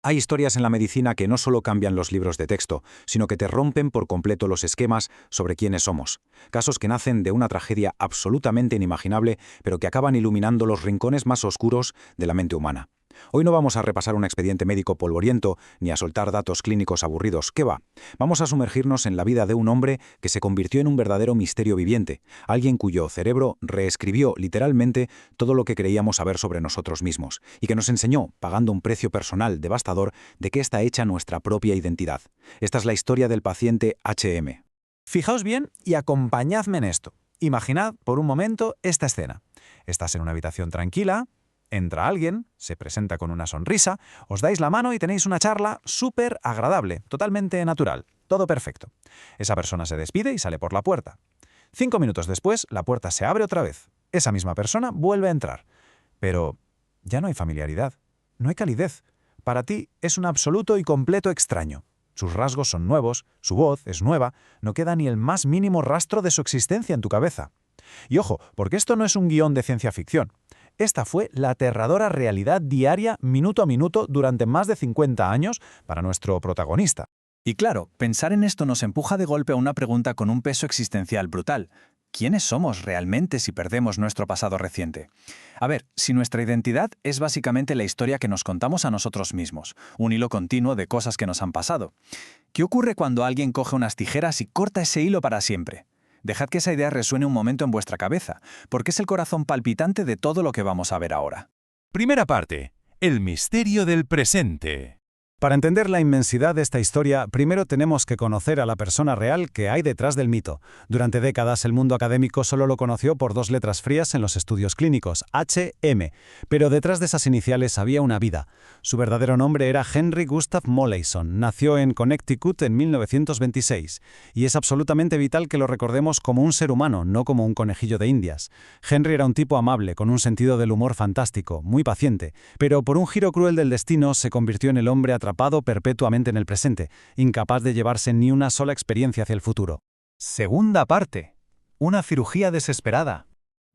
Hay historias en la medicina que no solo cambian los libros de texto, sino que te rompen por completo los esquemas sobre quiénes somos. Casos que nacen de una tragedia absolutamente inimaginable, pero que acaban iluminando los rincones más oscuros de la mente humana. Hoy no vamos a repasar un expediente médico polvoriento ni a soltar datos clínicos aburridos. ¿Qué va? Vamos a sumergirnos en la vida de un hombre que se convirtió en un verdadero misterio viviente, alguien cuyo cerebro reescribió literalmente todo lo que creíamos saber sobre nosotros mismos y que nos enseñó, pagando un precio personal devastador, de qué está hecha nuestra propia identidad. Esta es la historia del paciente HM. Fijaos bien y acompañadme en esto. Imaginad por un momento esta escena. Estás en una habitación tranquila, entra alguien, se presenta con una sonrisa, os dais la mano y tenéis una charla súper agradable, totalmente natural, todo perfecto. Esa persona se despide y sale por la puerta. 5 minutos después, la puerta se abre otra vez. Esa misma persona vuelve a entrar. Pero ya no hay familiaridad, no hay calidez. Para ti es un absoluto y completo extraño. Sus rasgos son nuevos, su voz es nueva, no queda ni el más mínimo rastro de su existencia en tu cabeza. Y ojo, porque esto no es un guión de ciencia ficción. Esta fue la aterradora realidad diaria, minuto a minuto, durante más de 50 años para nuestro protagonista. Y claro, pensar en esto nos empuja de golpe a una pregunta con un peso existencial brutal. ¿Quiénes somos realmente si perdemos nuestro pasado reciente? A ver, si nuestra identidad es básicamente la historia que nos contamos a nosotros mismos, un hilo continuo de cosas que nos han pasado. ¿Qué ocurre cuando alguien coge unas tijeras y corta ese hilo para siempre? Dejad que esa idea resuene un momento en vuestra cabeza, porque es el corazón palpitante de todo lo que vamos a ver ahora. Primera parte. El misterio del presente. Para entender la inmensidad de esta historia, primero tenemos que conocer a la persona real que hay detrás del mito. Durante décadas el mundo académico solo lo conoció por 2 letras frías en los estudios clínicos, HM, pero detrás de esas iniciales había una vida. Su verdadero nombre era Henry Gustav Mollison, nació en Connecticut en 1926, y es absolutamente vital que lo recordemos como un ser humano, no como un conejillo de Indias. Henry era un tipo amable, con un sentido del humor fantástico, muy paciente, pero por un giro cruel del destino se convirtió en el hombre atrapado perpetuamente en el presente, incapaz de llevarse ni una sola experiencia hacia el futuro. Segunda parte. Una cirugía desesperada.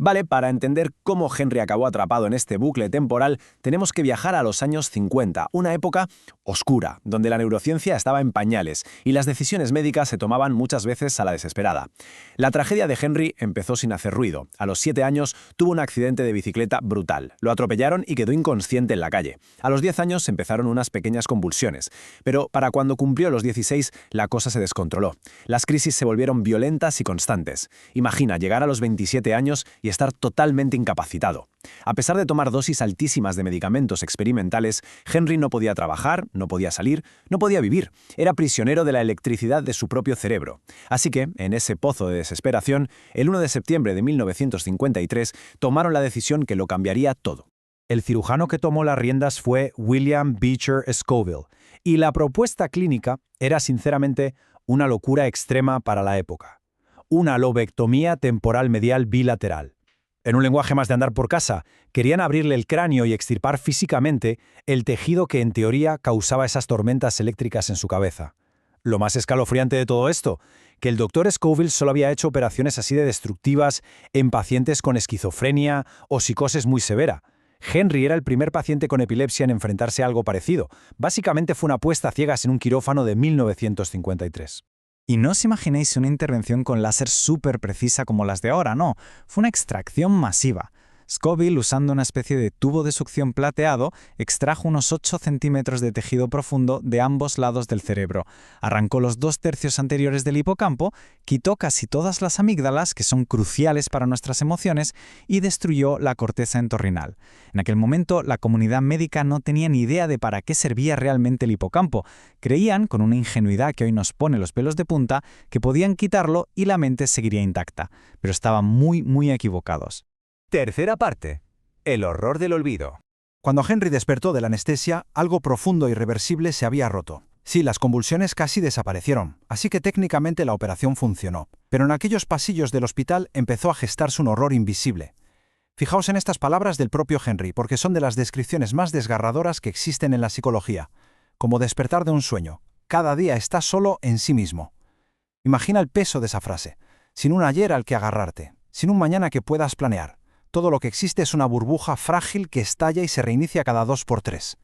Vale, para entender cómo Henry acabó atrapado en este bucle temporal, tenemos que viajar a los años 50, una época oscura, donde la neurociencia estaba en pañales y las decisiones médicas se tomaban muchas veces a la desesperada. La tragedia de Henry empezó sin hacer ruido. A los 7 años tuvo un accidente de bicicleta brutal. Lo atropellaron y quedó inconsciente en la calle. A los 10 años empezaron unas pequeñas convulsiones, pero para cuando cumplió los 16 la cosa se descontroló. Las crisis se volvieron violentas y constantes. Imagina llegar a los 27 años y estar totalmente incapacitado. A pesar de tomar dosis altísimas de medicamentos experimentales, Henry no podía trabajar, no podía salir, no podía vivir. Era prisionero de la electricidad de su propio cerebro. Así que, en ese pozo de desesperación, el 1 de septiembre de 1953, tomaron la decisión que lo cambiaría todo. El cirujano que tomó las riendas fue William Beecher Scoville, y la propuesta clínica era sinceramente una locura extrema para la época. Una lobectomía temporal medial bilateral. En un lenguaje más de andar por casa, querían abrirle el cráneo y extirpar físicamente el tejido que en teoría causaba esas tormentas eléctricas en su cabeza. Lo más escalofriante de todo esto, que el doctor Scoville solo había hecho operaciones así de destructivas en pacientes con esquizofrenia o psicosis muy severa. Henry era el primer paciente con epilepsia en enfrentarse a algo parecido. Básicamente fue una apuesta a ciegas en un quirófano de 1953. Y no os imaginéis una intervención con láser súper precisa como las de ahora, no. Fue una extracción masiva. Scoville, usando una especie de tubo de succión plateado, extrajo unos 8 centímetros de tejido profundo de ambos lados del cerebro, arrancó los 2/3 anteriores del hipocampo, quitó casi todas las amígdalas, que son cruciales para nuestras emociones, y destruyó la corteza entorrinal. En aquel momento, la comunidad médica no tenía ni idea de para qué servía realmente el hipocampo. Creían, con una ingenuidad que hoy nos pone los pelos de punta, que podían quitarlo y la mente seguiría intacta, pero estaban muy equivocados. Tercera parte. El horror del olvido. Cuando Henry despertó de la anestesia, algo profundo e irreversible se había roto. Sí, las convulsiones casi desaparecieron, así que técnicamente la operación funcionó. Pero en aquellos pasillos del hospital empezó a gestarse un horror invisible. Fijaos en estas palabras del propio Henry, porque son de las descripciones más desgarradoras que existen en la psicología. Como despertar de un sueño. Cada día está solo en sí mismo. Imagina el peso de esa frase. Sin un ayer al que agarrarte. Sin un mañana que puedas planear. Todo lo que existe es una burbuja frágil que estalla y se reinicia cada 2 por 3.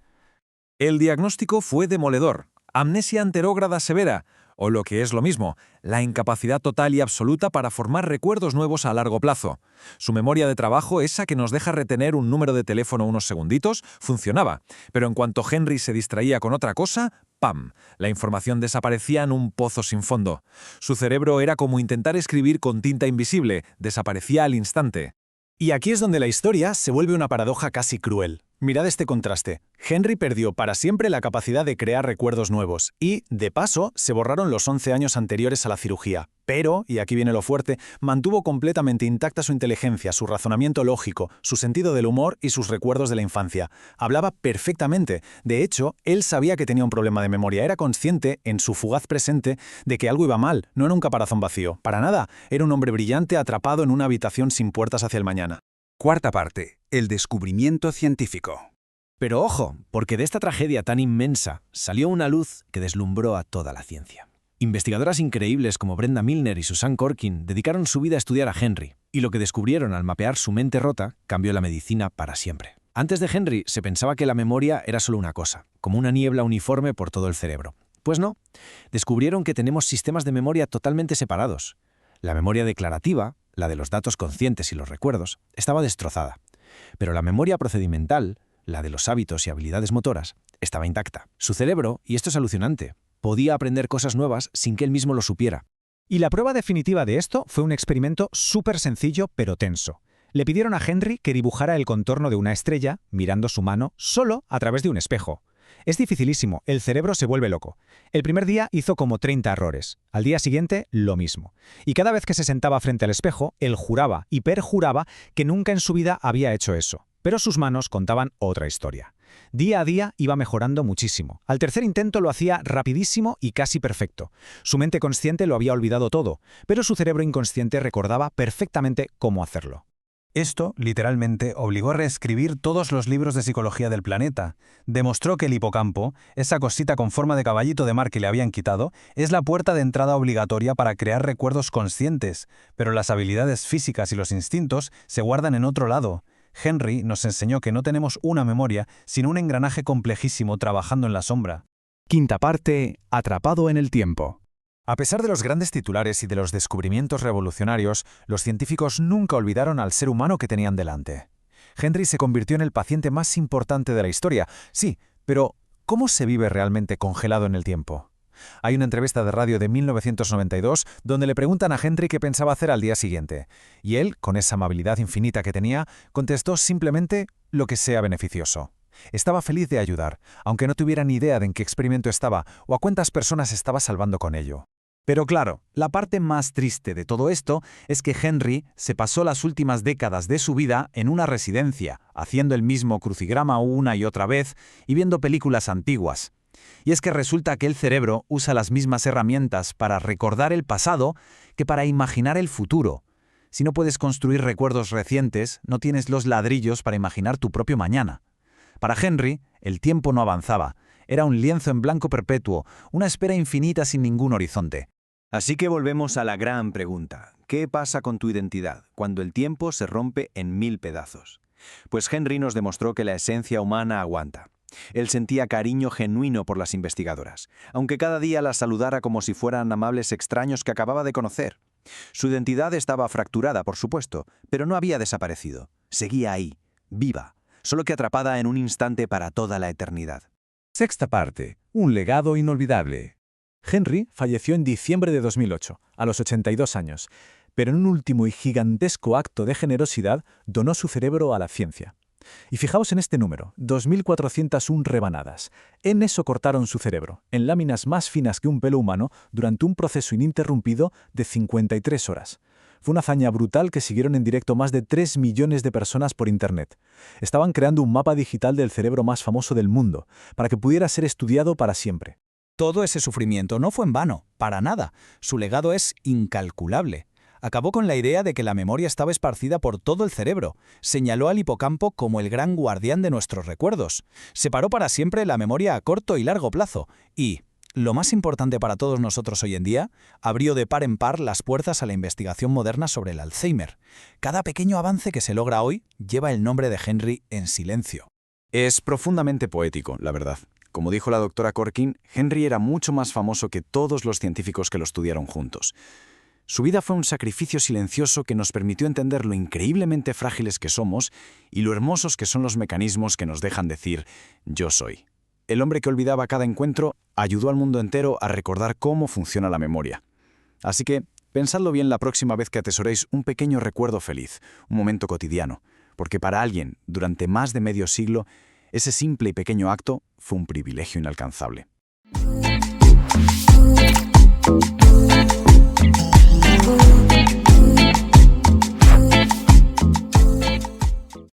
El diagnóstico fue demoledor: amnesia anterógrada severa, o lo que es lo mismo, la incapacidad total y absoluta para formar recuerdos nuevos a largo plazo. Su memoria de trabajo, esa que nos deja retener un número de teléfono unos segunditos, funcionaba, pero en cuanto Henry se distraía con otra cosa, ¡pam!, la información desaparecía en un pozo sin fondo. Su cerebro era como intentar escribir con tinta invisible, desaparecía al instante. Y aquí es donde la historia se vuelve una paradoja casi cruel. Mirad este contraste. Henry perdió para siempre la capacidad de crear recuerdos nuevos y, de paso, se borraron los 11 años anteriores a la cirugía. Pero, y aquí viene lo fuerte, mantuvo completamente intacta su inteligencia, su razonamiento lógico, su sentido del humor y sus recuerdos de la infancia. Hablaba perfectamente. De hecho, él sabía que tenía un problema de memoria. Era consciente, en su fugaz presente, de que algo iba mal. No era un caparazón vacío. Para nada. Era un hombre brillante atrapado en una habitación sin puertas hacia el mañana. Cuarta parte. El descubrimiento científico. Pero ojo, porque de esta tragedia tan inmensa salió una luz que deslumbró a toda la ciencia. Investigadoras increíbles como Brenda Milner y Susan Corkin dedicaron su vida a estudiar a Henry, y lo que descubrieron al mapear su mente rota cambió la medicina para siempre. Antes de Henry se pensaba que la memoria era solo una cosa, como una niebla uniforme por todo el cerebro. Pues no, descubrieron que tenemos sistemas de memoria totalmente separados. La memoria declarativa, la de los datos conscientes y los recuerdos, estaba destrozada. Pero la memoria procedimental, la de los hábitos y habilidades motoras, estaba intacta. Su cerebro, y esto es alucinante, podía aprender cosas nuevas sin que él mismo lo supiera. Y la prueba definitiva de esto fue un experimento súper sencillo pero tenso. Le pidieron a Henry que dibujara el contorno de una estrella mirando su mano solo a través de un espejo. Es dificilísimo, el cerebro se vuelve loco. El primer día hizo como 30 errores, al día siguiente lo mismo. Y cada vez que se sentaba frente al espejo, él juraba y perjuraba que nunca en su vida había hecho eso. Pero sus manos contaban otra historia. Día a día iba mejorando muchísimo. Al tercer intento lo hacía rapidísimo y casi perfecto. Su mente consciente lo había olvidado todo, pero su cerebro inconsciente recordaba perfectamente cómo hacerlo. Esto, literalmente, obligó a reescribir todos los libros de psicología del planeta. Demostró que el hipocampo, esa cosita con forma de caballito de mar que le habían quitado, es la puerta de entrada obligatoria para crear recuerdos conscientes, pero las habilidades físicas y los instintos se guardan en otro lado. Henry nos enseñó que no tenemos una memoria, sino un engranaje complejísimo trabajando en la sombra. Quinta parte. Atrapado en el tiempo. A pesar de los grandes titulares y de los descubrimientos revolucionarios, los científicos nunca olvidaron al ser humano que tenían delante. Henry se convirtió en el paciente más importante de la historia, sí, pero ¿cómo se vive realmente congelado en el tiempo? Hay una entrevista de radio de 1992 donde le preguntan a Henry qué pensaba hacer al día siguiente, y él, con esa amabilidad infinita que tenía, contestó simplemente lo que sea beneficioso. Estaba feliz de ayudar, aunque no tuviera ni idea de en qué experimento estaba o a cuántas personas estaba salvando con ello. Pero claro, la parte más triste de todo esto es que Henry se pasó las últimas décadas de su vida en una residencia, haciendo el mismo crucigrama una y otra vez y viendo películas antiguas. Y es que resulta que el cerebro usa las mismas herramientas para recordar el pasado que para imaginar el futuro. Si no puedes construir recuerdos recientes, no tienes los ladrillos para imaginar tu propio mañana. Para Henry, el tiempo no avanzaba. Era un lienzo en blanco perpetuo, una espera infinita sin ningún horizonte. Así que volvemos a la gran pregunta. ¿Qué pasa con tu identidad cuando el tiempo se rompe en 1000 pedazos? Pues Henry nos demostró que la esencia humana aguanta. Él sentía cariño genuino por las investigadoras, aunque cada día las saludara como si fueran amables extraños que acababa de conocer. Su identidad estaba fracturada, por supuesto, pero no había desaparecido. Seguía ahí, viva, solo que atrapada en un instante para toda la eternidad. Sexta parte. Un legado inolvidable. Henry falleció en diciembre de 2008, a los 82 años, pero en un último y gigantesco acto de generosidad donó su cerebro a la ciencia. Y fijaos en este número, 2.401 rebanadas. En eso cortaron su cerebro, en láminas más finas que un pelo humano, durante un proceso ininterrumpido de 53 horas. Fue una hazaña brutal que siguieron en directo más de 3 millones de personas por Internet. Estaban creando un mapa digital del cerebro más famoso del mundo, para que pudiera ser estudiado para siempre. Todo ese sufrimiento no fue en vano, para nada. Su legado es incalculable. Acabó con la idea de que la memoria estaba esparcida por todo el cerebro. Señaló al hipocampo como el gran guardián de nuestros recuerdos. Separó para siempre la memoria a corto y largo plazo. Y, lo más importante para todos nosotros hoy en día, abrió de par en par las puertas a la investigación moderna sobre el Alzheimer. Cada pequeño avance que se logra hoy lleva el nombre de Henry en silencio. Es profundamente poético, la verdad. Como dijo la doctora Corkin, Henry era mucho más famoso que todos los científicos que lo estudiaron juntos. Su vida fue un sacrificio silencioso que nos permitió entender lo increíblemente frágiles que somos y lo hermosos que son los mecanismos que nos dejan decir «yo soy». El hombre que olvidaba cada encuentro ayudó al mundo entero a recordar cómo funciona la memoria. Así que, pensadlo bien la próxima vez que atesoréis un pequeño recuerdo feliz, un momento cotidiano, porque para alguien, durante más de medio siglo, ese simple y pequeño acto fue un privilegio inalcanzable. Ooh.